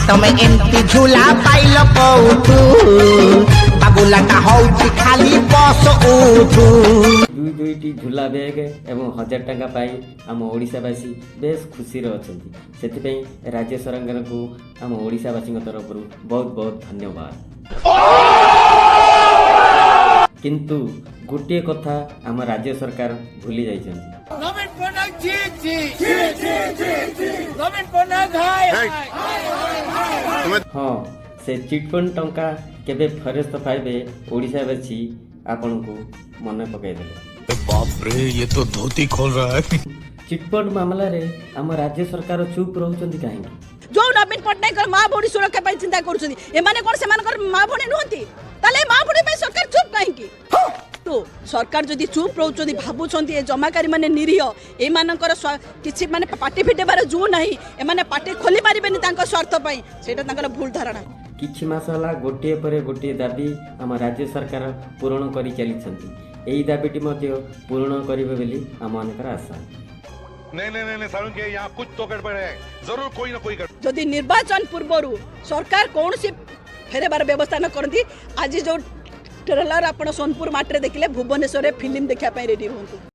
तमे एमती झूला पाइल कौठू बाबूलाटा हौची खाली बस उठू दुईटी झूला बैग एवं 1000 टंका पाई आम ओडिशावासी बेस खुशी अछंती सेति राज्य सरकार को आम ओडिशावासी तरफ बहुत बहुत धन्यवाद। किंतु गोटे कथा आम राज्य सरकार भूली जाइछंती। हाँ से चिटफंड टंका केबे फेरस्त पाइबे ओडिशावासी आपन को मन पकाई देले। बाप रे ये तो धोती खोल रहा है। चिटफंड मामला रे आम राज्य सरकार चुप रहउचंती काहे जो नवीन पटनायक माँ भौणी सुरक्षा पर चिंता कर माँ भौणी नुहति माँ भौणी सरकार चुप कहीं तो सरकार जदि चुप रोचंती भावुंट जमाकारी माने निरीह एमानकर किछि माने पार्टी फिटेबार जो नहीं एमाने पार्टी खोली पारिबेनी तांको स्वार्थ पई सेटा तांकर भूल धारणा। किछि मास होला गोटे परे गोटे दाबी आम राज्य सरकार पूर्ण करि चलिछंती एई दाबीटी मध्ये पूर्ण करिवे बोली आमनकर आशा। नहीं सारुण के यहाँ कुछ तो गड़बड़ है, जरूर कोई ना कोई गड़बड़। जदि निर्वाचन पूर्व सरकार कौन सी फेरबार व्यवस्था न करती आज जो ट्रेलर आपण सोनपुर माटे देखिले भुवनेश्वर फिल्म देखा रेडी हूँ।